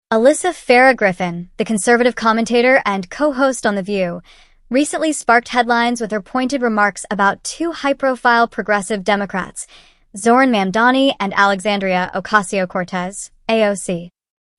Alyssa Farah Griffin, the conservative commentator and co-host on The View, recently sparked headlines with her pointed remarks about two high-profile progressive Democrats, Zohran Mamdani and Alexandria Ocasio-Cortez, AOC.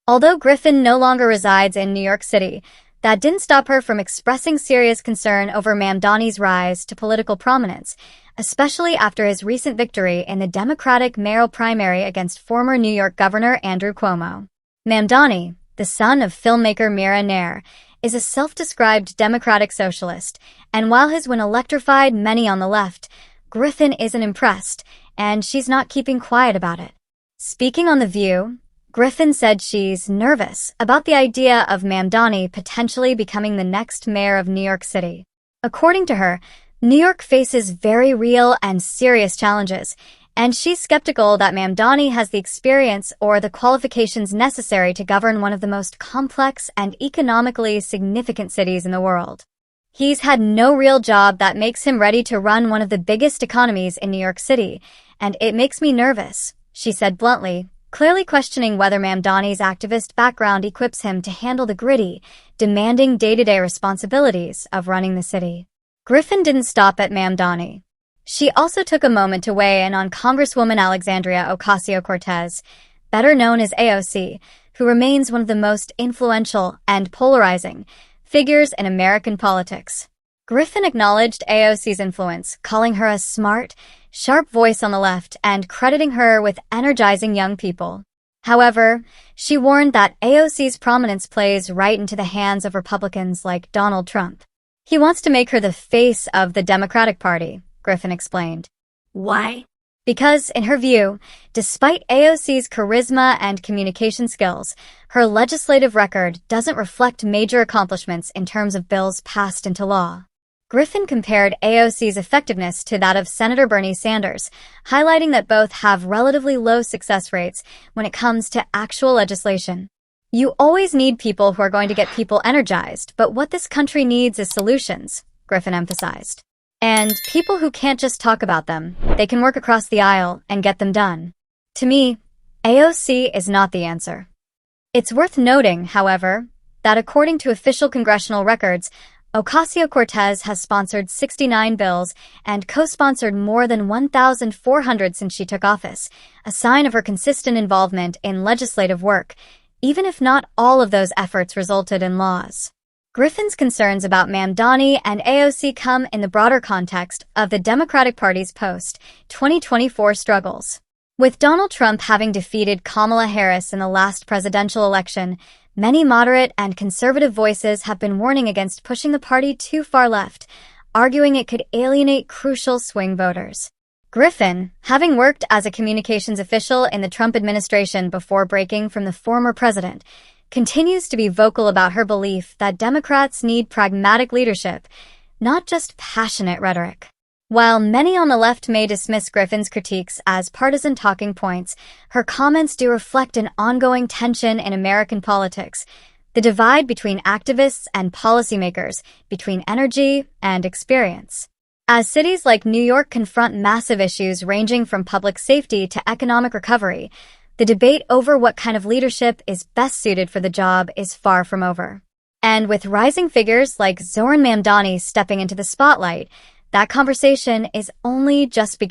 Although Griffin no longer resides in New York City, that didn't stop her from expressing serious concern over Mamdani's rise to political prominence, especially after his recent victory in the Democratic mayoral primary against former New York Governor Andrew Cuomo. Mamdani, the son of filmmaker Mira Nair, is a self-described democratic socialist, and while his win electrified many on the left, Griffin isn't impressed, and she's not keeping quiet about it. Speaking on The View, Griffin said she's nervous about the idea of Mamdani potentially becoming the next mayor of New York City. According to her, New York faces very real and serious challenges, and she's skeptical that Mamdani has the experience or the qualifications necessary to govern one of the most complex and economically significant cities in the world. He's had no real job that makes him ready to run one of the biggest economies in New York City, and it makes me nervous, she said bluntly, clearly questioning whether Mamdani's activist background equips him to handle the gritty, demanding day-to-day responsibilities of running the city. Griffin didn't stop at Mamdani. She also took a moment to weigh in on Congresswoman Alexandria Ocasio-Cortez, better known as AOC, who remains one of the most influential and polarizing figures in American politics. Griffin acknowledged AOC's influence, calling her a smart, sharp voice on the left and crediting her with energizing young people. However, she warned that AOC's prominence plays right into the hands of Republicans like Donald Trump. He wants to make her the face of the Democratic Party, Griffin explained. Why? Because, in her view, despite AOC's charisma and communication skills, her legislative record doesn't reflect major accomplishments in terms of bills passed into law. Griffin compared AOC's effectiveness to that of Senator Bernie Sanders, highlighting that both have relatively low success rates when it comes to actual legislation. You always need people who are going to get people energized, but what this country needs is solutions, Griffin emphasized. And people who can't just talk about them, they can work across the aisle and get them done. To me, AOC is not the answer. It's worth noting, however, that according to official congressional records, Ocasio-Cortez has sponsored 69 bills and co-sponsored more than 1,400 since she took office, a sign of her consistent involvement in legislative work, even if not all of those efforts resulted in laws. Griffin's concerns about Mamdani and AOC come in the broader context of the Democratic Party's post-2024 struggles. With Donald Trump having defeated Kamala Harris in the last presidential election, many moderate and conservative voices have been warning against pushing the party too far left, arguing it could alienate crucial swing voters. Griffin, having worked as a communications official in the Trump administration before breaking from the former president, continues to be vocal about her belief that Democrats need pragmatic leadership, not just passionate rhetoric. While many on the left may dismiss Griffin's critiques as partisan talking points, her comments do reflect an ongoing tension in American politics, the divide between activists and policymakers, between energy and experience. As cities like New York confront massive issues ranging from public safety to economic recovery, the debate over what kind of leadership is best suited for the job is far from over. And with rising figures like Zohran Mamdani stepping into the spotlight, that conversation is only just beginning.